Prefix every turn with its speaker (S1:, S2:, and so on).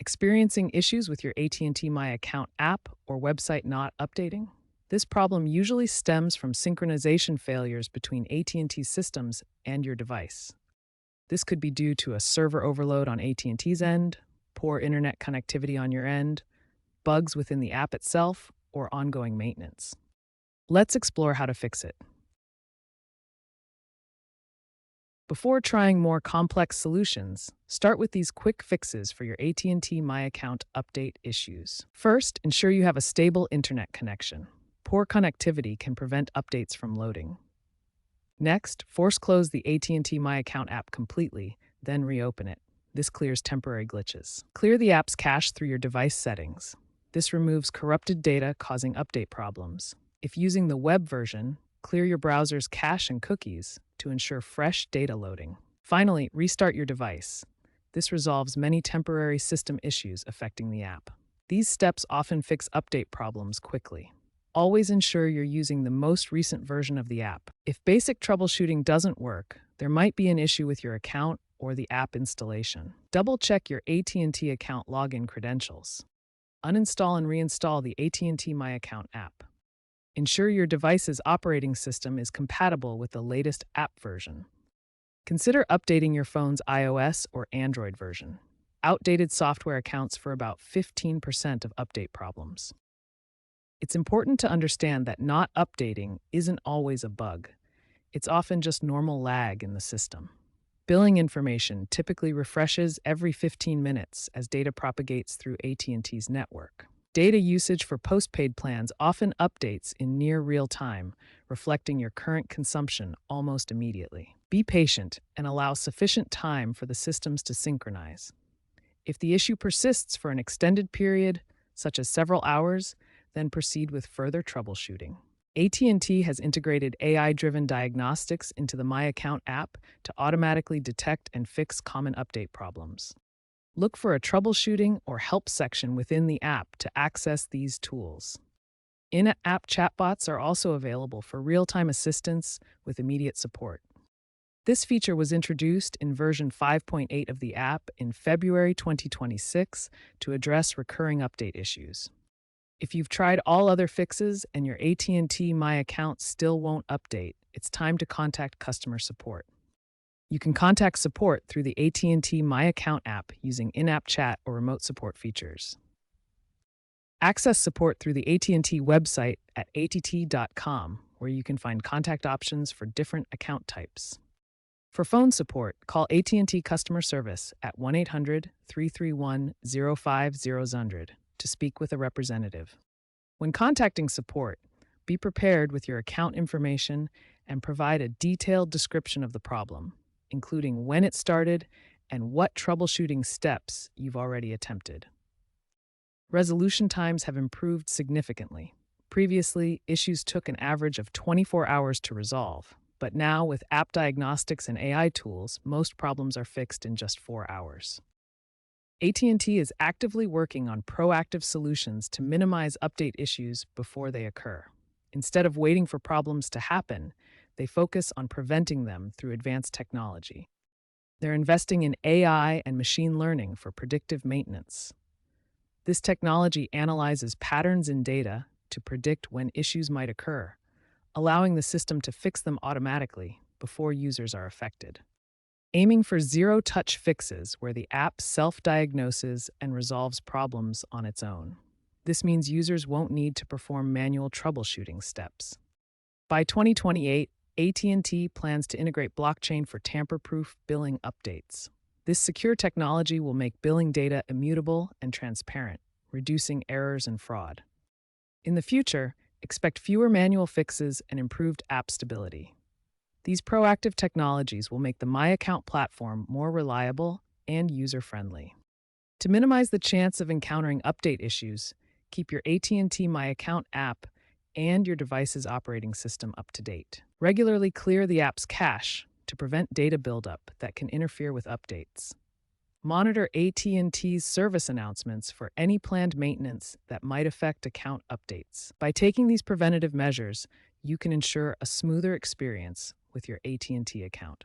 S1: Experiencing issues with your AT&T My Account app or website not updating? This problem usually stems from synchronization failures between AT&T systems and your device. This could be due to a server overload on AT&T's end, poor internet connectivity on your end, bugs within the app itself, or ongoing maintenance. Let's explore how to fix it. Before trying more complex solutions, start with these quick fixes for your AT&T My Account update issues. First, ensure you have a stable internet connection. Poor connectivity can prevent updates from loading. Next, force close the AT&T My Account app completely, then reopen it. This clears temporary glitches. Clear the app's cache through your device settings. This removes corrupted data causing update problems. If using the web version, clear your browser's cache and cookies to ensure fresh data loading. Finally, restart your device. This resolves many temporary system issues affecting the app. These steps often fix update problems quickly. Always ensure you're using the most recent version of the app. If basic troubleshooting doesn't work, there might be an issue with your account or the app installation. Double-check your AT&T account login credentials. Uninstall and reinstall the AT&T My Account app. Ensure your device's operating system is compatible with the latest app version. Consider updating your phone's iOS or Android version. Outdated software accounts for about 15% of update problems. It's important to understand that not updating isn't always a bug. It's often just normal lag in the system. Billing information typically refreshes every 15 minutes as data propagates through AT&T's network. Data usage for postpaid plans often updates in near real time, reflecting your current consumption almost immediately. Be patient and allow sufficient time for the systems to synchronize. If the issue persists for an extended period, such as several hours, then proceed with further troubleshooting. AT&T has integrated AI-driven diagnostics into the My Account app to automatically detect and fix common update problems. Look for a troubleshooting or help section within the app to access these tools. In-app chatbots are also available for real-time assistance with immediate support. This feature was introduced in version 5.8 of the app in February 2026 to address recurring update issues. If you've tried all other fixes and your AT&T My Account still won't update, it's time to contact customer support. You can contact support through the AT&T My Account app using in-app chat or remote support features. Access support through the AT&T website at att.com, where you can find contact options for different account types. For phone support, call AT&T customer service at 1-800-331-0500 to speak with a representative. When contacting support, be prepared with your account information and provide a detailed description of the problem, including when it started and what troubleshooting steps you've already attempted. Resolution times have improved significantly. Previously, issues took an average of 24 hours to resolve, but now with app diagnostics and AI tools, most problems are fixed in just 4 hours. AT&T is actively working on proactive solutions to minimize update issues before they occur. Instead of waiting for problems to happen, they focus on preventing them through advanced technology. They're investing in AI and machine learning for predictive maintenance. This technology analyzes patterns in data to predict when issues might occur, allowing the system to fix them automatically before users are affected. Aiming for zero-touch fixes where the app self-diagnoses and resolves problems on its own. This means users won't need to perform manual troubleshooting steps. By 2028, AT&T plans to integrate blockchain for tamper-proof billing updates. This secure technology will make billing data immutable and transparent, reducing errors and fraud. In the future, expect fewer manual fixes and improved app stability. These proactive technologies will make the My Account platform more reliable and user-friendly. To minimize the chance of encountering update issues, keep your AT&T My Account app and your device's operating system up to date. Regularly clear the app's cache to prevent data buildup that can interfere with updates. Monitor AT&T's service announcements for any planned maintenance that might affect account updates. By taking these preventative measures, you can ensure a smoother experience with your AT&T account.